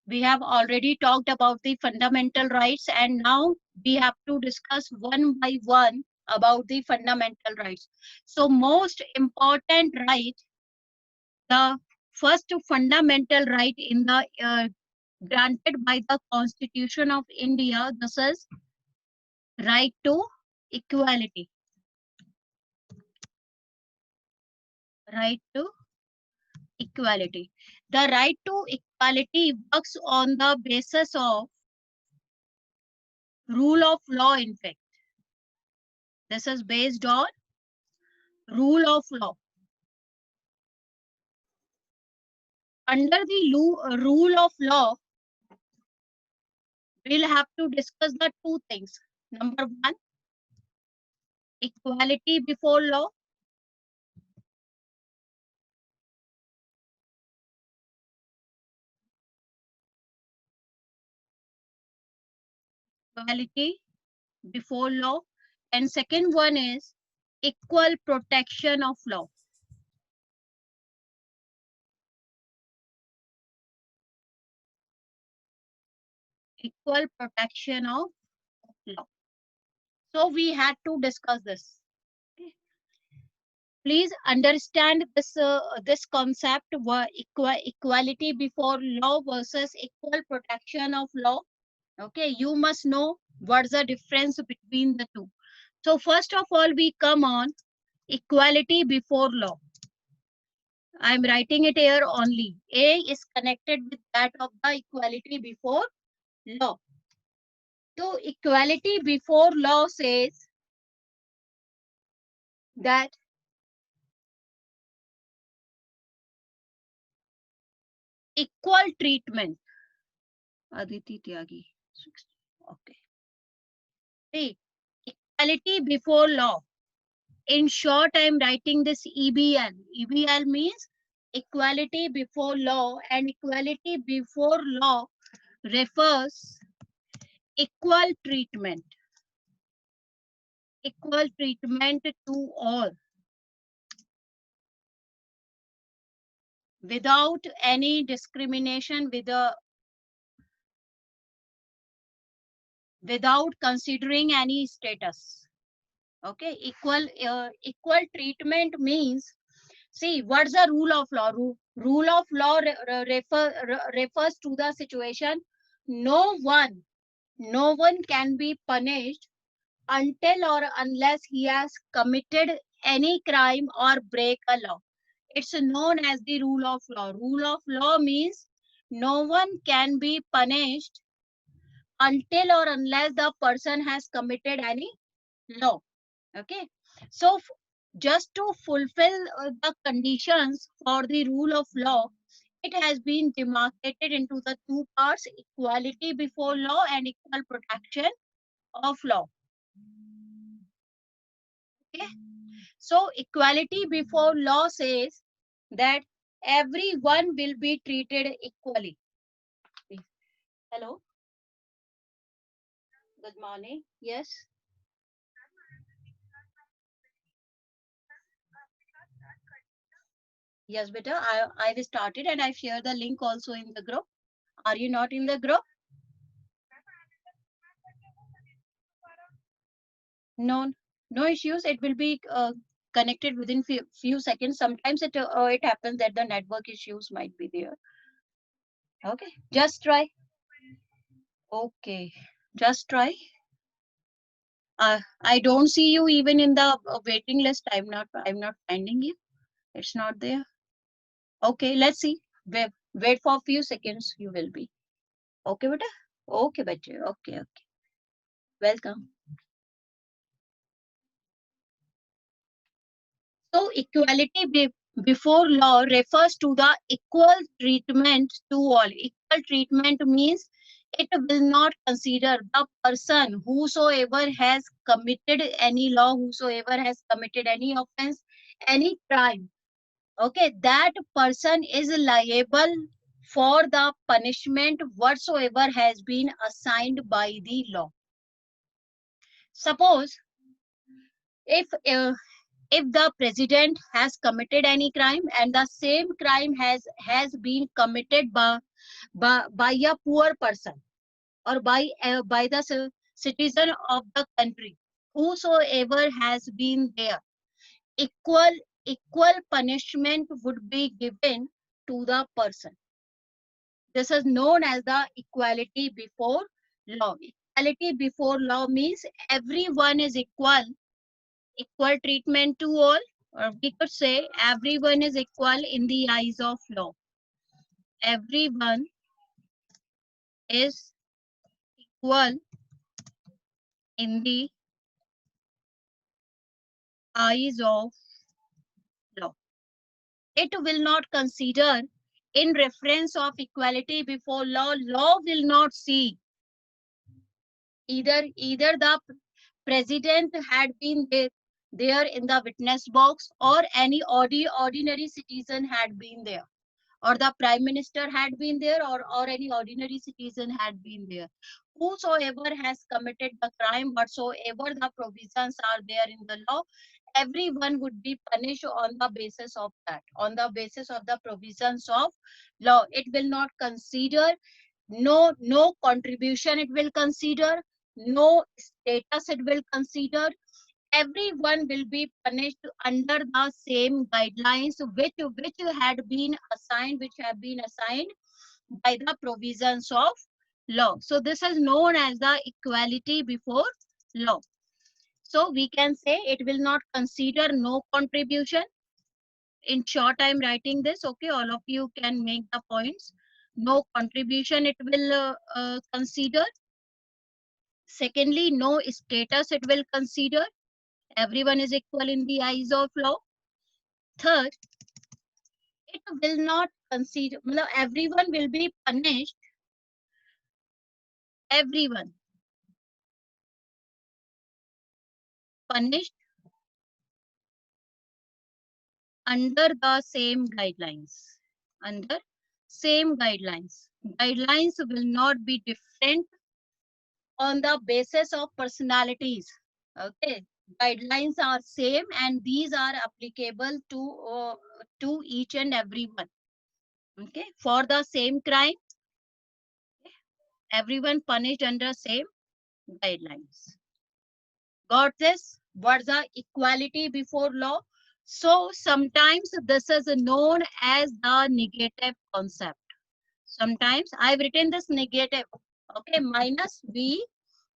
We have already talked about the fundamental rights, and now we have to discuss one by one about the fundamental rights. So most important right, the first fundamental right in the granted by the Constitution of India, this is right to equality. Right to equality. The right to equality works on the basis of rule of law, in fact. This is based on rule of law. Under the rule of law, we'll have to discuss the two things. Number one, equality before law. Equality before law. And second one is equal protection of law. Equal protection of law. So we had to discuss this. Okay. Please understand this concept, equality before law versus equal protection of law. Okay, you must know what's the difference between the two. So first of all, we come on equality before law. I'm writing it here only. A is connected with that of the equality before law. So equality before law says that equal treatment. Aditi Tyagi. Okay. See, equality before law. In short, I'm writing this EBL. EBL means equality before law, and equality before law refers equal treatment. Equal treatment to all. Without any discrimination, without considering any status. Okay, equal treatment means, see, what's the rule of law? Rule of law refers to the situation no one can be punished until or unless he has committed any crime or break a law. It's known as the rule of law. Rule of law means no one can be punished until or unless the person has committed any law. Okay, so just to fulfill the conditions for the rule of law, it has been demarcated into the two parts: equality before law and equal protection of law. Okay, so equality before law says that everyone will be treated equally. Hello, good morning. Yes. Yes, beta, I've started and I've shared the link also in the group. Are you not in the group? No, no issues. It will be connected within few seconds. Sometimes it happens that the network issues might be there. Okay, just try. Okay, just try. I don't see you even in the waiting list. I'm not finding you. It's not there. Okay, let's see. Wait for a few seconds. You will be. Okay, beta. Okay, beta. Okay, okay. Welcome. So equality before law refers to the equal treatment to all. Equal treatment means it will not consider the person whosoever has committed any law, whosoever has committed any offense, any crime. Okay, that person is liable for the punishment whatsoever has been assigned by the law. Suppose if the president has committed any crime and the same crime has been committed by a poor person or by the citizen of the country, whosoever has been there, equal punishment would be given to the person. This is known as the equality before law. Equality before law means everyone is equal treatment to all, or we could say everyone is equal in the eyes of law. Everyone is equal in the eyes of law. It will not consider, in reference of equality before law, law will not see either the president had been there in the witness box, or any ordinary citizen had been there, or the prime minister had been there, or any ordinary citizen had been there. Whosoever has committed the crime, whatsoever the provisions are there in the law, everyone would be punished on the basis of that, on the basis of the provisions of law. It will not consider no contribution, it will consider no status, it will consider. Everyone will be punished under the same guidelines which had been assigned, which have been assigned by the provisions of law. So this is known as the equality before law. So we can say it will not consider no contribution. In short, I'm writing this. Okay, all of you can make the points. No contribution it will consider. Secondly, no status it will consider. Everyone is equal in the eyes of law. Third, it will not consider, everyone will be punished. Everyone punished under the same guidelines. Under same guidelines. Guidelines will not be different on the basis of personalities. Okay, guidelines are same, and these are applicable to each and everyone. Okay, for the same crime, everyone punished under same guidelines. Got this? What's the equality before law? So sometimes this is known as the negative concept. Sometimes I've written this negative, okay, minus V.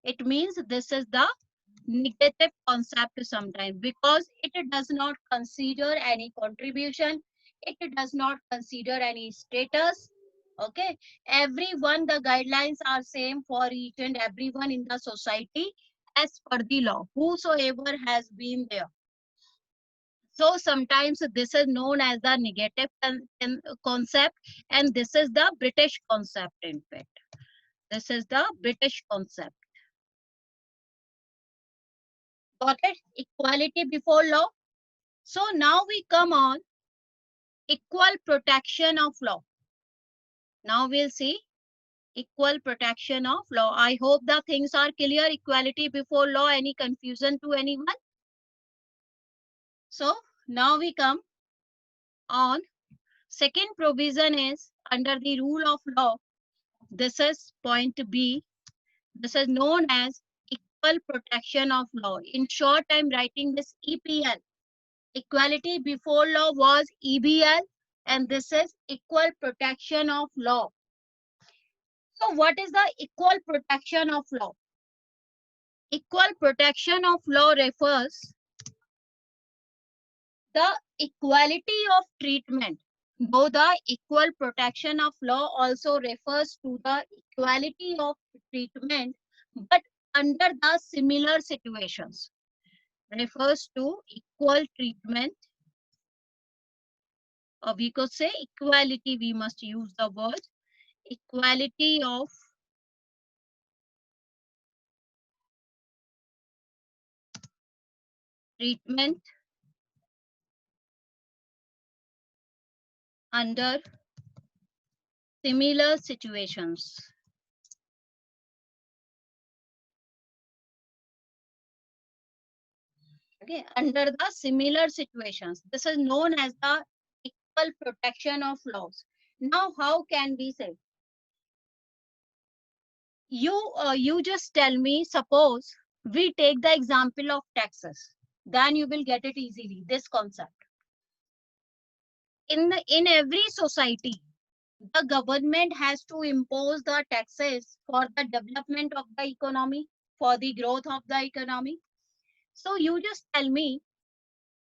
It means this is the negative concept sometimes, because it does not consider any contribution. It does not consider any status. Okay, everyone, the guidelines are same for each and everyone in the society as per the law, whosoever has been there. So sometimes this is known as the negative concept, and this is the British concept. In fact, this is the British concept. Got it? Equality before law. So now we come on equal protection of law. Now we'll see equal protection of law. I hope the things are clear. Equality before law. Any confusion to anyone? So now we come on second provision is under the rule of law. This is point B. This is known as equal protection of law. In short, I'm writing this EPL. Equality before law was EBL, and this is equal protection of law. So what is the equal protection of law? Equal protection of law refers the equality of treatment. Though the equal protection of law also refers to the equality of treatment, but under the similar situations, refers to equal treatment, or we could say equality. We must use the word equality of treatment under similar situations. Okay, under the similar situations. This is known as the equal protection of laws. Now, how can we say? you just tell me, suppose we take the example of taxes, then you will get it easily, this concept. In every society, the government has to impose the taxes for the development of the economy, for the growth of the economy. So you just tell me,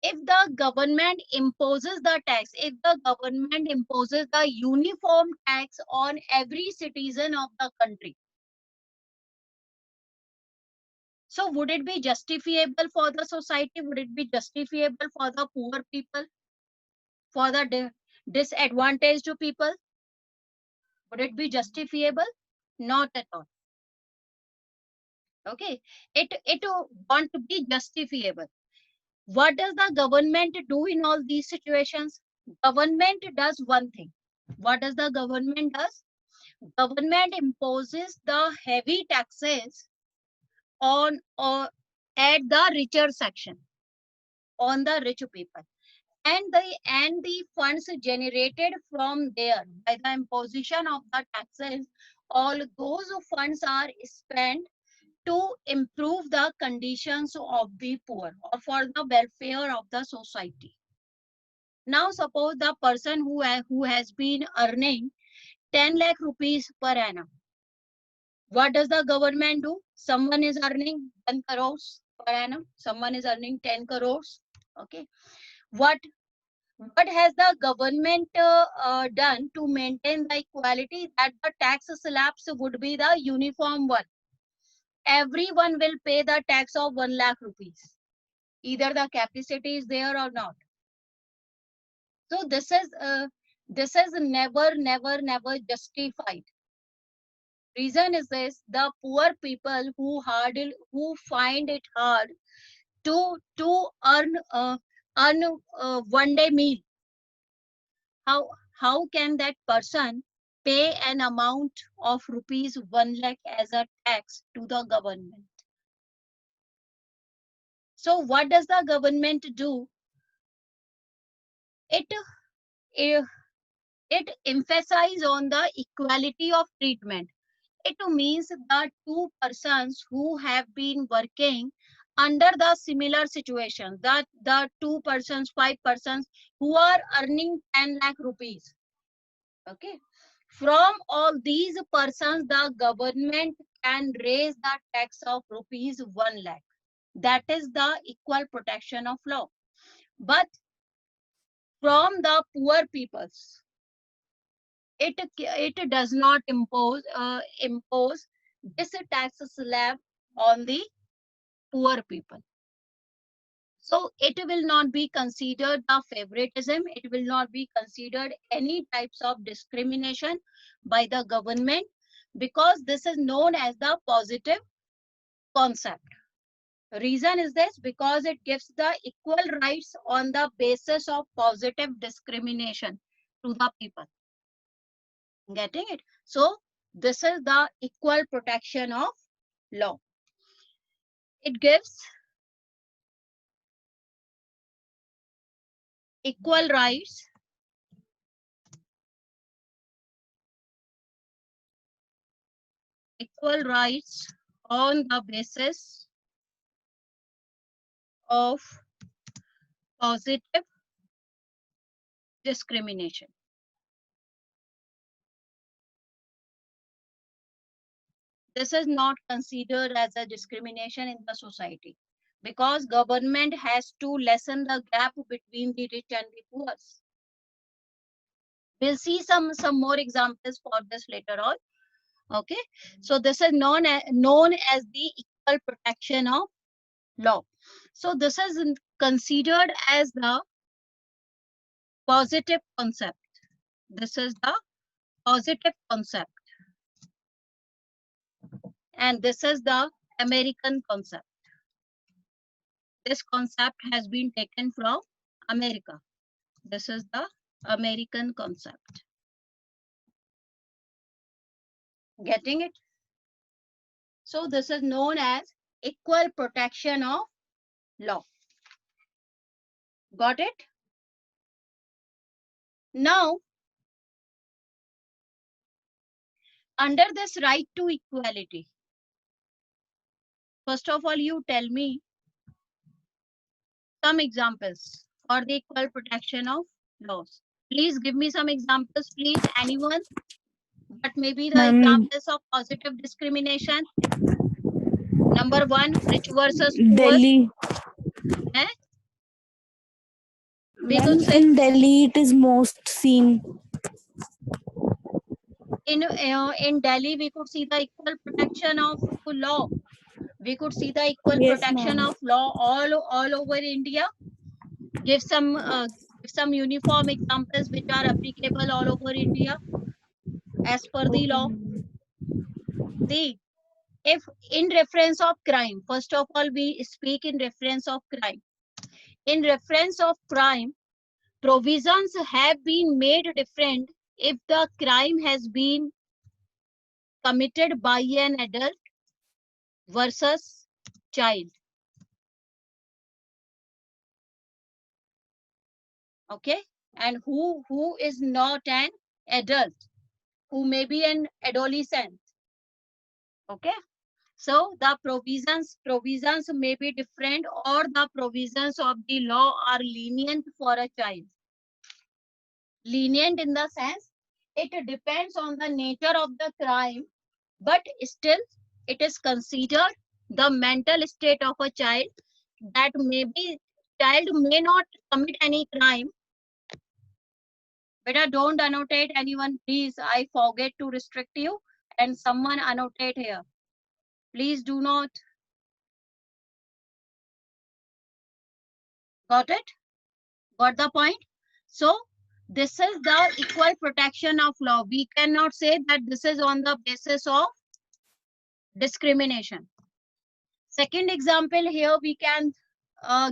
if the government imposes the tax, if the government imposes the uniform tax on every citizen of the country, so would it be justifiable for the society? Would it be justifiable for the poor people, for the disadvantaged people? Would it be justifiable? Not at all. Okay, it want to be justifiable. What does the government do in all these situations? Government does one thing. What does the government does? Government imposes the heavy taxes on or at the richer section, on the rich people, and the funds generated from there by the imposition of the taxes, all those funds are spent to improve the conditions of the poor or for the welfare of the society. Now suppose the person who has been earning 10 lakh rupees per annum. What does the government do? Someone is earning 10 crores per annum. Someone is earning 10 crores. Okay. What what has the government done to maintain the equality? That the tax slabs would be the uniform one. Everyone will pay the tax of 1 lakh rupees. Either the capacity is there or not. So this is never justified. Reason is this: the poor people who find it hard to earn one day meal. How can that person pay an amount of rupees 1 lakh as a tax to the government? So what does the government do? It it, it emphasizes on the equality of treatment. It means that two persons who have been working under the similar situation, that the 2 persons, 5 persons who are earning 10 lakh rupees. Okay. From all these persons, the government can raise the tax of rupees 1 lakh. That is the equal protection of law. But from the poor peoples, it does not impose this tax slab on the poor people. So it will not be considered the favoritism. It will not be considered any types of discrimination by the government, because this is known as the positive concept. Reason is this: because it gives the equal rights on the basis of positive discrimination to the people. Getting it? So this is the equal protection of law. It gives equal rights on the basis of positive discrimination. This is not considered as a discrimination in the society, because government has to lessen the gap between the rich and the poor. We'll see some more examples for this later on. Okay, so this is known as the equal protection of law. So this is considered as the positive concept. This is the positive concept, and this is the American concept. This concept has been taken from America. This is the American concept. Getting it? So this is known as equal protection of law. Got it? Now, under this right to equality, first of all, you tell me some examples for the equal protection of laws. Please give me some examples, please. Anyone? But maybe the Ma'am, examples of positive discrimination. Number one, rich versus poor. Delhi. Eh? We Ma'am, could say in Delhi it is most seen. in Delhi, we could see the equal protection of law. We could see the equal Yes, protection ma'am. of law all over India. Give some uniform examples which are applicable all over India as per the Okay, law. ma'am. See, if in reference of crime, first of all, we speak in reference of crime. In reference of crime, provisions have been made different if the crime has been committed by an adult versus child. Okay, and who is not an adult, who may be an adolescent. Okay, so the provisions may be different, or the provisions of the law are lenient for a child. Lenient in the sense it depends on the nature of the crime, but still it is considered the mental state of a child, that maybe child may not commit any crime. Beta, don't annotate anyone, please. I forget to restrict you, and someone annotate here. Please do not. Got it? Got the point? So this is the equal protection of law. We cannot say that this is on the basis of discrimination. Second example here we can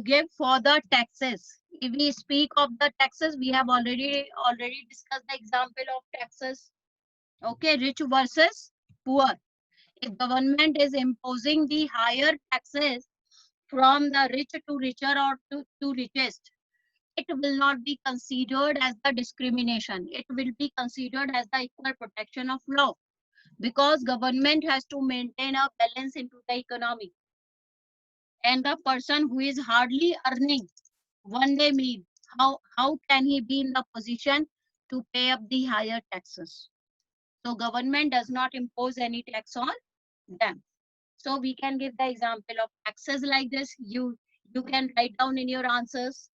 give for the taxes. If we speak of the taxes, we have already discussed the example of taxes. Okay, rich versus poor. If government is imposing the higher taxes from the rich to richer, or to richest, it will not be considered as the discrimination. It will be considered as the equal protection of law, because government has to maintain a balance into the economy. And the person who is hardly earning one day meal, how can he be in the position to pay up the higher taxes? So government does not impose any tax on them. So we can give the example of taxes like this. You can write down in your answers.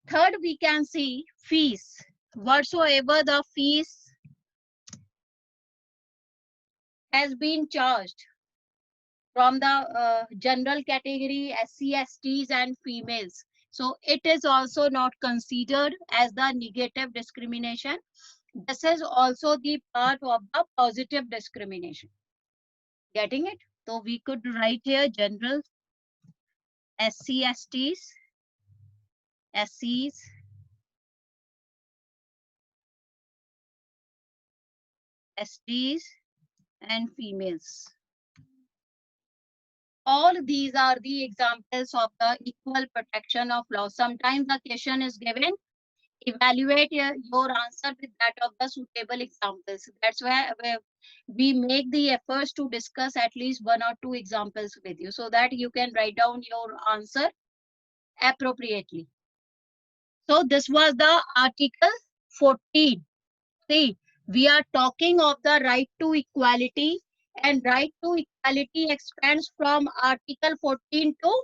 Third, we can see fees. Whatsoever the fees has been charged from the general category, SC, STs and females. So it is also not considered as the negative discrimination. This is also the part of the positive discrimination. Getting it? So we could write here general, SC, STs, SCs, STs and females. All these are the examples of the equal protection of law. Sometimes the question is given, evaluate your answer with that of the suitable examples. That's why we make the efforts to discuss at least one or two examples with you, so that you can write down your answer appropriately. So this was the Article 14. See, we are talking of the right to equality, and right to equality expands from Article 14 to,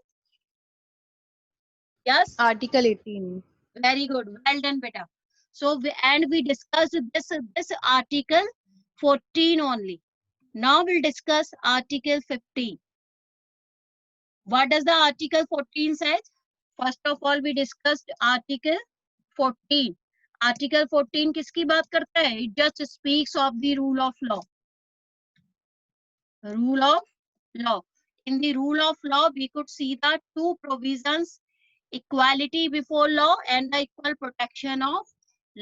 yes, Article 18. very good, well done, beta. So we discussed this Article 14 only. Now we'll discuss Article 15. What does the Article 14 says? First of all, we discussed Article 14. Article 14 किसकी बात करता है? It just speaks of the rule of law. Rule of law. In the rule of law, we could see the two provisions: equality before law and the equal protection of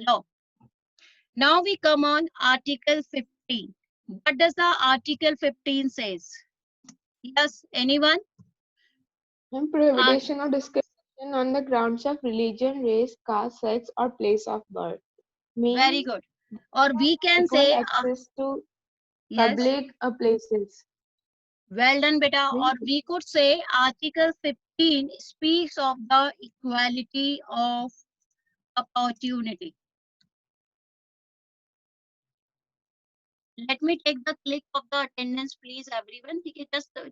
law. Now we come on Article 15. What does the Article 15 says? Yes, anyone? Prohibition or discrimination on the grounds of religion, race, caste, sex, or place of birth. Very Means good. Or we can equal say access to Yes. Public places. Well done, beta. Very Or good. we could say Article 15 speaks of the equality of opportunity. Let me take the click of the attendance, please, everyone. Okay,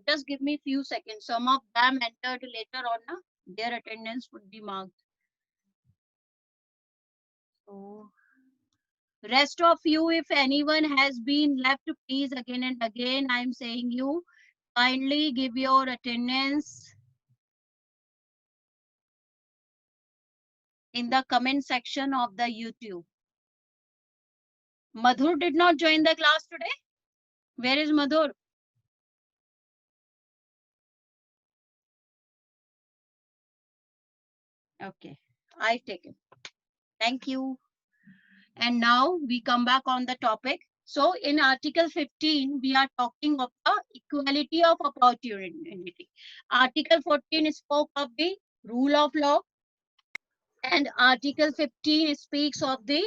just give me few seconds. Some of them entered later on. Na? Their attendance would be marked. So, rest of you, if anyone has been left, please again and again, I'm saying you, kindly give your attendance in the comment section of the YouTube. Madhur did not join the class today. Where is Madhur? Okay, I take it. Thank you. And now we come back on the topic. So in Article 15, we are talking of the equality of opportunity. Article 14 spoke of the rule of law, and Article 15 speaks of the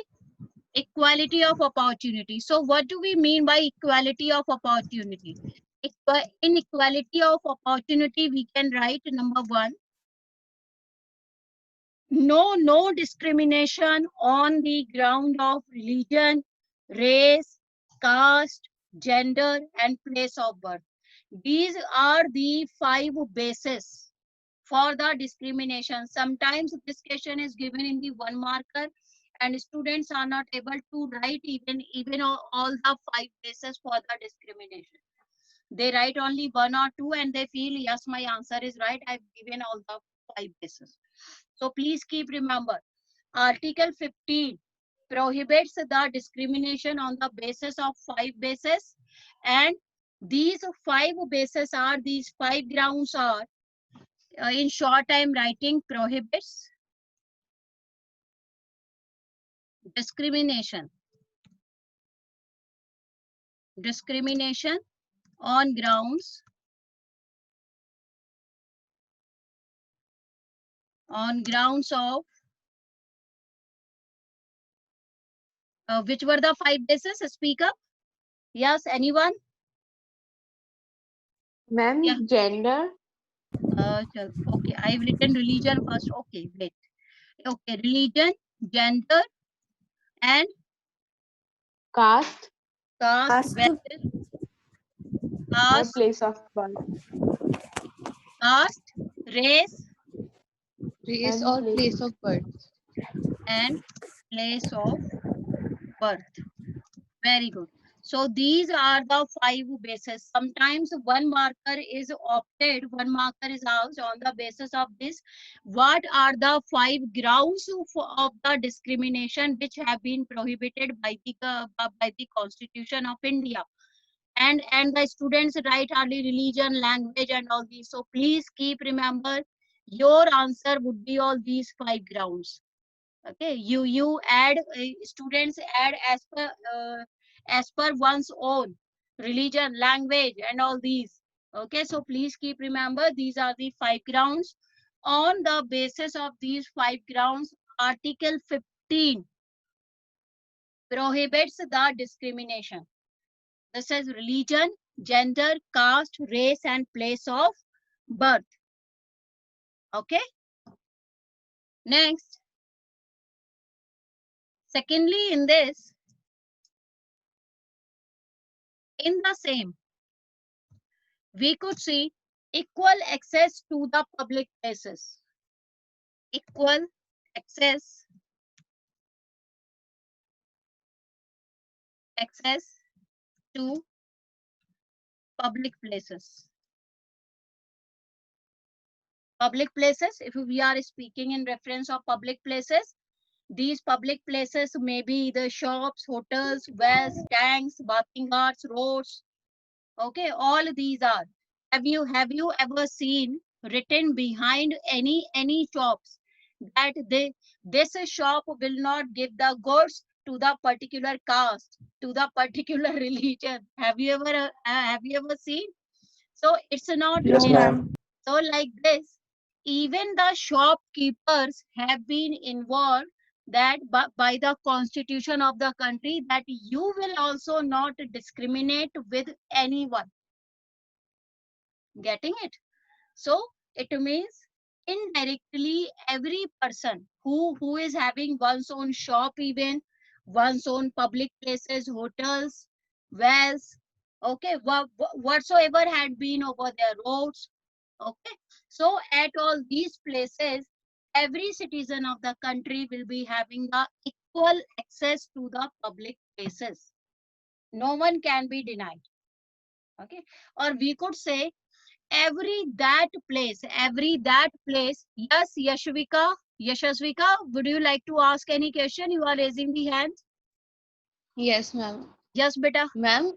equality of opportunity. So what do we mean by equality of opportunity? In equality of opportunity, we can write number one, no discrimination on the ground of religion, race, caste, gender, and place of birth. These are the 5 bases for the discrimination. Sometimes this question is given in the 1 marker and students are not able to write even all the 5 bases for the discrimination. They write only 1 or 2 and they feel, yes, my answer is right. I've given all the 5 bases. So please keep remember, Article 15 prohibits the discrimination on the basis of 5 bases, and these 5 bases are, these 5 grounds are, in short I'm writing, prohibits discrimination on grounds of which were the 5 bases? Speak up. Yes, anyone? Ma'am, Yeah. gender, Okay, I've written religion first. Okay, wait. Okay, religion, gender, and caste, caste, or caste, place of birth. caste, race, Race And or place of birth. and place of birth. Very good. So these are the 5 bases. Sometimes 1 marker is opted, 1 marker is asked on the basis of this. What are the 5 grounds of the discrimination which have been prohibited by the Constitution of India? And the students write only religion, language, and all these. So please keep remember, your answer would be all these 5 grounds. Okay, you add, students add as per one's own religion, language, and all these. Okay, so please keep remember, these are the 5 grounds. On the basis of these 5 grounds, Article 15 prohibits the discrimination. This is religion, gender, caste, race, and place of birth. Okay. Next. Secondly, in this, in the same, we could see equal access to the public places. Equal access to public places. Public places, if we are speaking in reference of public places, these public places may be the shops, hotels, wells, tanks, bathing ghats, roads. Okay, all these are. Have you ever seen written behind any shops that this shop will not give the goods to the particular caste, to the particular religion? Have you ever seen? So it's not No, there. ma'am. So like this, even the shopkeepers have been involved that by the constitution of the country that you will also not discriminate with anyone. Getting it? So it means indirectly every person who is having one's own shop, even one's own public places, hotels, wells, okay, whatsoever had been over their roads, okay. So at all these places, every citizen of the country will be having the equal access to the public places. No one can be denied, okay. Or we could say every that place. Yes, Yashasvika, would you like to ask any question? You are raising the hand. Yes, ma'am. Yes, beta. Ma'am,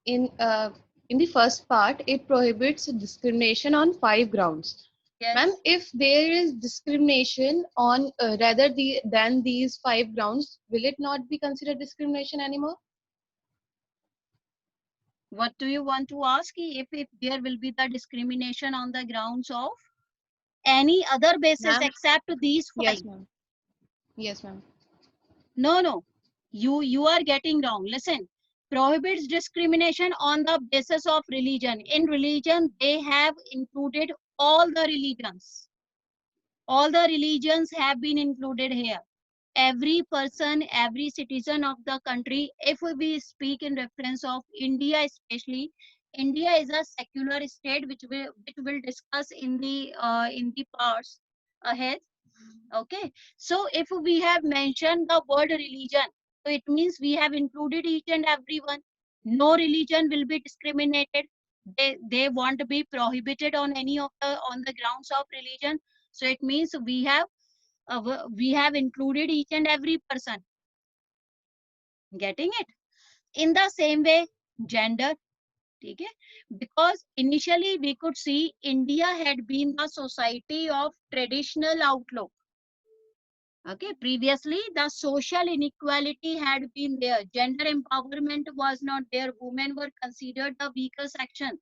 in the first part, it prohibits discrimination on 5 grounds. Yes. Ma'am, if there is discrimination on than these 5 grounds, will it not be considered discrimination anymore? What do you want to ask? If there will be the discrimination on the grounds of any other basis Ma'am, except these five? yes, ma'am. Yes, ma'am. No. You are getting wrong. Listen. Prohibits discrimination on the basis of religion. In religion, they have included all the religions. All the religions have been included here. Every person, every citizen of the country, if we speak in reference of India especially, India is a secular state which will discuss in the parts ahead. Okay, so if we have mentioned the word religion, so it means we have included each and everyone. No religion will be discriminated. They won't be prohibited on any of the grounds of religion. So it means we have included each and every person. Getting it? In the same way, gender. Okay? Because initially we could see India had been the society of traditional outlook. Okay, previously the social inequality had been there. Gender empowerment was not there. Women were considered the weaker section.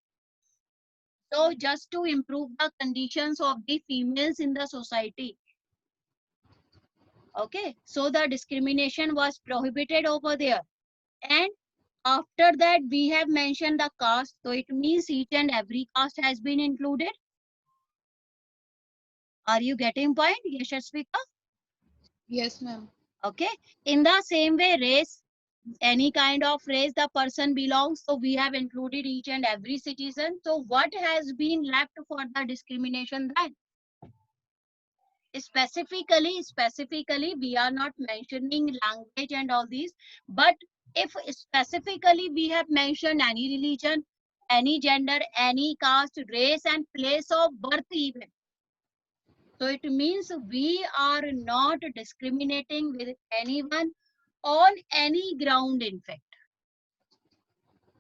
So just to improve the conditions of the females in the society, okay, so the discrimination was prohibited over there. And after that, we have mentioned the caste. So it means each and every caste has been included. Are you getting point, Yashasvika? Yes, ma'am. Okay. In the same way, race, any kind of race the person belongs. So we have included each and every citizen. So what has been left for the discrimination then? Specifically, we are not mentioning language and all these, but if specifically we have mentioned any religion, any gender, any caste, race, and place of birth even. So it means we are not discriminating with anyone on any ground, in fact.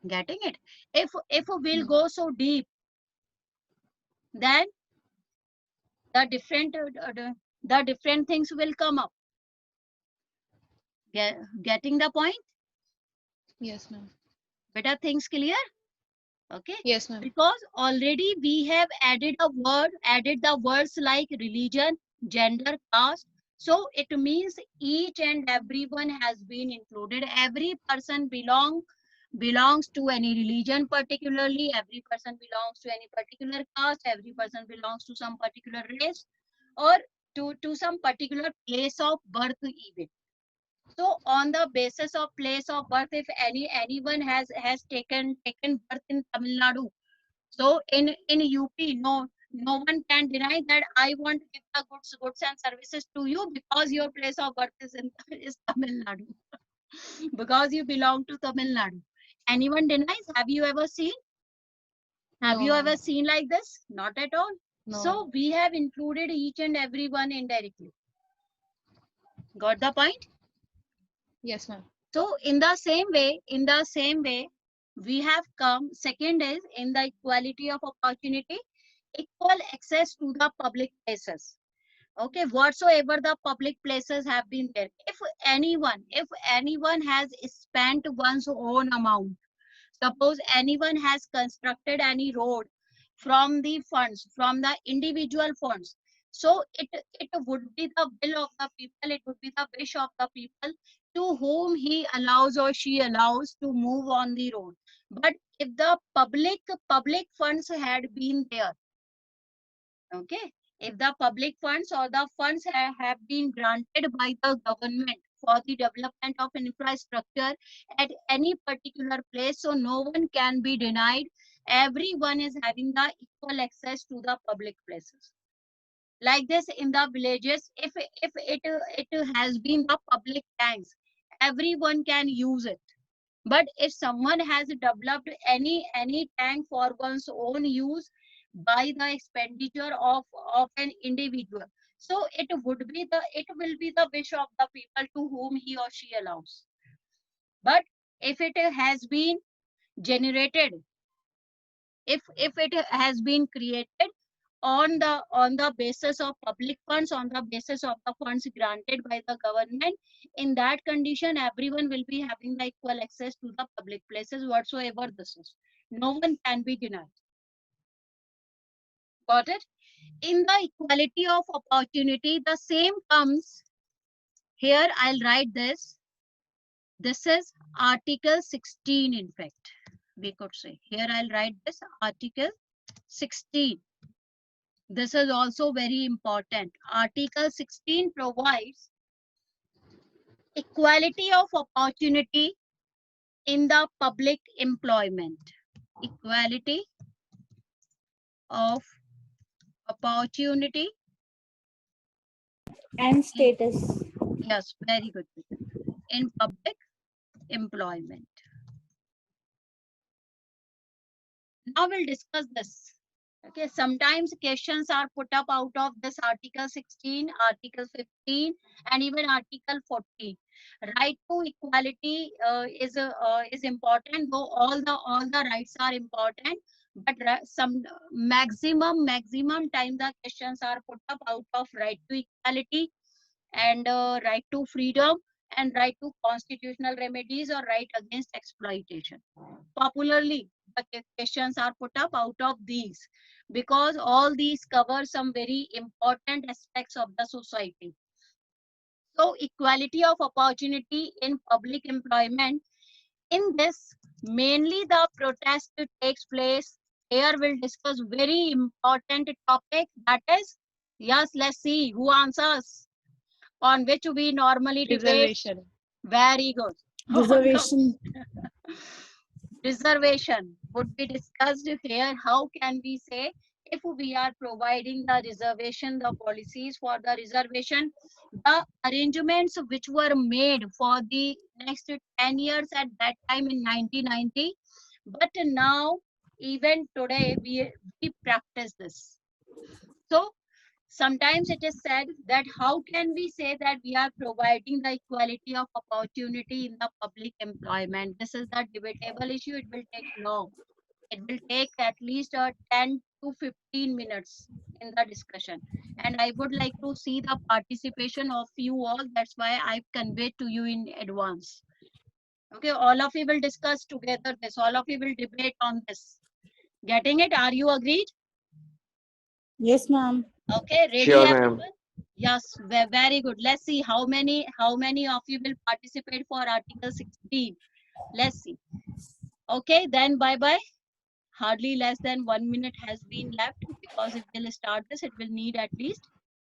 Getting it? If we'll go so deep, then the different things will come up. Getting the point? Yes, ma'am. Better things clear? Okay. Yes, ma'am. Because already we have added the words like religion, gender, caste. So it means each and everyone has been included. Every person belongs to any religion particularly. Every person belongs to any particular caste. Every person belongs to some particular race or to some particular place of birth even. So on the basis of place of birth, if anyone has taken birth in Tamil Nadu, so in UP, no one can deny that I want to give the goods and services to you because your place of birth is Tamil Nadu, because you belong to Tamil Nadu. Anyone denies? Have you ever seen? Have No, you ma'am. ever seen like this? Not at all. No. So we have included each and everyone indirectly. Got the point? Yes, ma'am. So in the same way, we have come. Second is in the equality of opportunity, equal access to the public places. Okay, whatsoever the public places have been there. If anyone has spent one's own amount, suppose anyone has constructed any road from the individual funds. So it would be the will of the people, it would be the wish of the people to whom he allows or she allows to move on the road. But if the public funds had been there, okay, if the public funds or the funds have been granted by the government for the development of infrastructure at any particular place, so no one can be denied. Everyone is having the equal access to the public places. Like this in the villages, if it has been the public tanks, everyone can use it. But if someone has developed any tank for one's own use by the expenditure of an individual, so it will be the wish of the people to whom he or she allows. But if it has been generated, if it has been created on the basis of public funds, on the basis of the funds granted by the government, in that condition everyone will be having the equal access to the public places whatsoever this is. No one can be denied. Got it? In the equality of opportunity, the same comes here. I'll write this. This is Article 16, in fact, we could say. Here I'll write this Article 16. This is also very important. Article 16 provides equality of opportunity in the public employment. Equality of opportunity. and status. Yes, very good. In public employment. Now we'll discuss this. Okay, sometimes questions are put up out of this Article 16, Article 15, and even Article 14. Right to equality is important, though all the rights are important. But some maximum time the questions are put up out of right to equality and right to freedom and right to constitutional remedies or right against exploitation. Popularly, the questions are put up out of these because all these cover some very important aspects of the society. So equality of opportunity in public employment, in this mainly the protest takes place. Here we'll discuss very important topic, that is, yes, let's see who answers, on which we normally debate. Reservation. Very good. Reservation. Reservation would be discussed here. How can we say, if we are providing the reservation, the policies for the reservation, the arrangements which were made for the next 10 years at that time in 1990, but now even today we practice this. So sometimes it is said that how can we say that we are providing the equality of opportunity in the public employment? This is the debatable issue. It will take long. It will take at least 10 to 15 minutes in the discussion. And I would like to see the participation of you all. That's why I've conveyed to you in advance. Okay, all of you will discuss together this. All of you will debate on this. Getting it? Are you agreed? Yes, ma'am. Okay, ready Sure, everyone? ma'am. Yes, very good. Let's see how many of you will participate for Article 16. Let's see. Okay, then bye-bye. Hardly less than 1 minute has been left because if we'll start this, it will need at least